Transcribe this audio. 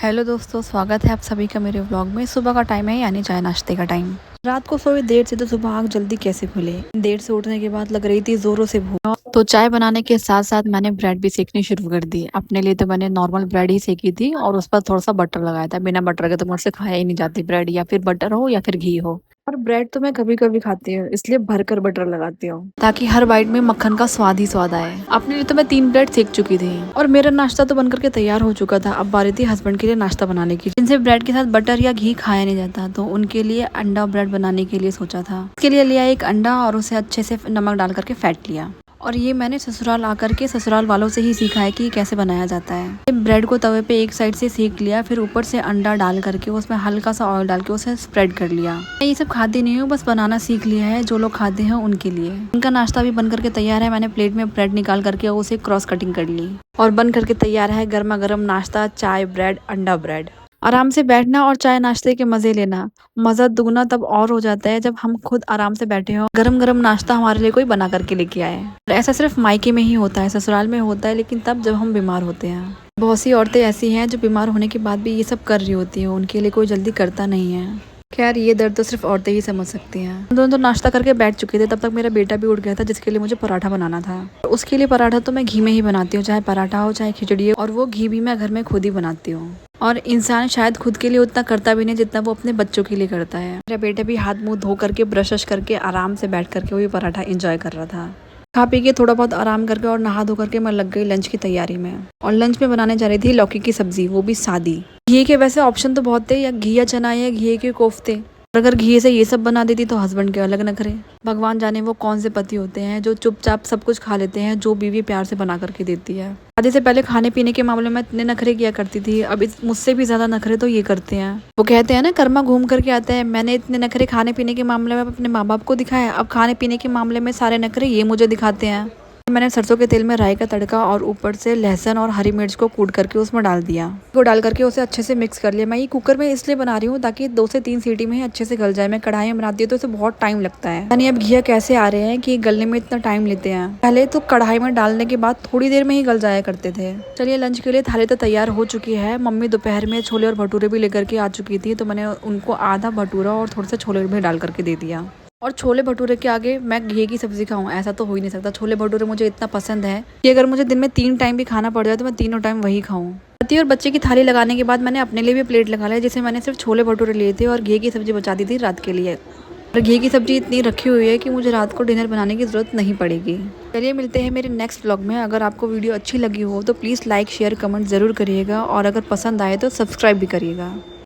Hello दोस्तों, स्वागत है आप सभी का मेरे व्लॉग में। सुबह का टाइम है यानी चाय नाश्ते का टाइम। रात को सोई देर से तो सुबह आँख जल्दी कैसे खुले। देर से उठने के बाद लग रही थी जोरों से भूख, तो चाय बनाने के साथ साथ मैंने ब्रेड भी सेकनी शुरू कर दी। अपने लिए तो मैंने नॉर्मल ब्रेड ही सेकी थी और उस पर थोड़ा सा बटर लगाया था। बिना बटर के तो मुझसे खाया ही नहीं जाती ब्रेड, या फिर बटर हो या फिर घी हो। और ब्रेड तो मैं कभी कभी खाती हूँ, इसलिए भरकर बटर लगाती हूँ ताकि हर बाइट में मक्खन का स्वाद ही स्वाद आए। अपने लिए तो मैं 3 ब्रेड सेक चुकी थी और मेरा नाश्ता तो बनकर के तैयार हो चुका था। अब बारी थी हस्बैंड के लिए नाश्ता बनाने की, जिनसे ब्रेड के साथ बटर या घी खाया नहीं जाता, तो उनके लिए अंडा ब्रेड बनाने के लिए सोचा था। इसके लिए लिया एक अंडा और उसे अच्छे से नमक डाल करके फेंट लिया। और ये मैंने ससुराल आकर के ससुराल वालों से ही सीखा है कि कैसे बनाया जाता है। ब्रेड को तवे पे एक साइड से सेक लिया, फिर ऊपर से अंडा डाल करके उसमें हल्का सा ऑयल डाल के उसे स्प्रेड कर लिया। मैं ये सब खाती नहीं हूँ, बस बनाना सीख लिया है। जो लोग खाते हैं उनके लिए। इनका नाश्ता भी बन करके तैयार है। मैंने प्लेट में ब्रेड निकाल करके उसे क्रॉस कटिंग कर ली और बन करके तैयार है गर्मा गर्म नाश्ता, चाय ब्रेड अंडा ब्रेड। आराम से बैठना और चाय नाश्ते के मजे लेना, मजा दुगना तब और हो जाता है जब हम खुद आराम से बैठे हो, गरम गरम नाश्ता हमारे लिए कोई बना करके लेके आए। ऐसा सिर्फ मायके में ही होता है, ससुराल में होता है लेकिन तब जब हम बीमार होते हैं। बहुत सी औरतें ऐसी हैं जो बीमार होने के बाद भी ये सब कर रही होती हैं, उनके लिए कोई जल्दी करता नहीं है। खैर, ये दर्द तो सिर्फ औरतें ही समझ सकती हैं। हम दोनों तो नाश्ता करके बैठ चुके थे, तब तक मेरा बेटा भी उठ गया था, जिसके लिए मुझे पराठा बनाना था। उसके लिए पराठा तो मैं घी में ही बनाती हूँ, चाहे पराठा हो चाहे खिचड़ी हो, और वो घी भी मैं घर में खुद ही बनाती हूँ। और इंसान शायद खुद के लिए उतना करता भी नहीं जितना वो अपने बच्चों के लिए करता है। मेरा बेटा भी हाथ मुंह धो करके ब्रश करके आराम से बैठ करके वही पराठा एंजॉय कर रहा था। खा पी के थोड़ा बहुत आराम करके और नहा धो करके मैं लग गई लंच की तैयारी में। और लंच में बनाने जा रही थी लौकी की सब्जी, वो भी सादी। घी के वैसे ऑप्शन तो बहुत थे, या घी या चना या घी के कोफ्ते। और अगर घी से ये सब बना देती तो हस्बैंड के अलग नखरे। भगवान जाने वो कौन से पति होते हैं जो चुपचाप सब कुछ खा लेते हैं जो बीवी प्यार से बना करके देती है। शादी से पहले खाने पीने के मामले में इतने नखरे किया करती थी, अब मुझसे भी ज्यादा नखरे तो ये करते हैं। वो कहते हैं ना, कर्मा घूम करके आता है। मैंने इतने नखरे खाने पीने के मामले में अपने माँ बाप को दिखाया, अब खाने पीने के मामले में सारे नखरे ये मुझे दिखाते हैं। मैंने सरसों के तेल में राई का तड़का और ऊपर से लहसुन और हरी मिर्च को कूट करके उसमें डाल दिया। वो डाल करके उसे अच्छे से मिक्स कर लिया। मैं ये कुकर में इसलिए बना रही हूँ ताकि 2 से 3 सीटी में ही अच्छे से गल जाए। मैं कढ़ाई में बनाती हूँ तो इसे बहुत टाइम लगता है। यानी अब घिया कैसे आ रहे हैं कि गलने में इतना टाइम लेते हैं। पहले तो कढ़ाई में डालने के बाद थोड़ी देर में ही गल जाया करते थे। चलिए, लंच के लिए थाली तो तैयार हो चुकी है। मम्मी दोपहर में छोले और भटूरे भी लेकर के आ चुकी थी, तो मैंने उनको आधा भटूरा और थोड़े से छोले भी डाल करके दे दिया। और छोले भटूरे के आगे मैं घी की सब्जी खाऊं, ऐसा तो हो ही नहीं सकता। छोले भटूरे मुझे इतना पसंद है कि अगर मुझे दिन में 3 टाइम भी खाना पड़ जाए तो मैं तीनों टाइम वही खाऊं। पति और बच्चे की थाली लगाने के बाद मैंने अपने लिए भी प्लेट लगा लिया, जिसे मैंने सिर्फ छोले भटूरे लिए थे और घी की सब्जी बचा दी थी रात के लिए। और घी की सब्जी इतनी रखी हुई है कि मुझे रात को डिनर बनाने की ज़रूरत नहीं पड़ेगी। चलिए, मिलते हैं मेरे नेक्स्ट व्लॉग में। अगर आपको वीडियो अच्छी लगी हो तो प्लीज़ लाइक शेयर कमेंट ज़रूर करिएगा, और अगर पसंद आए तो सब्सक्राइब भी करिएगा।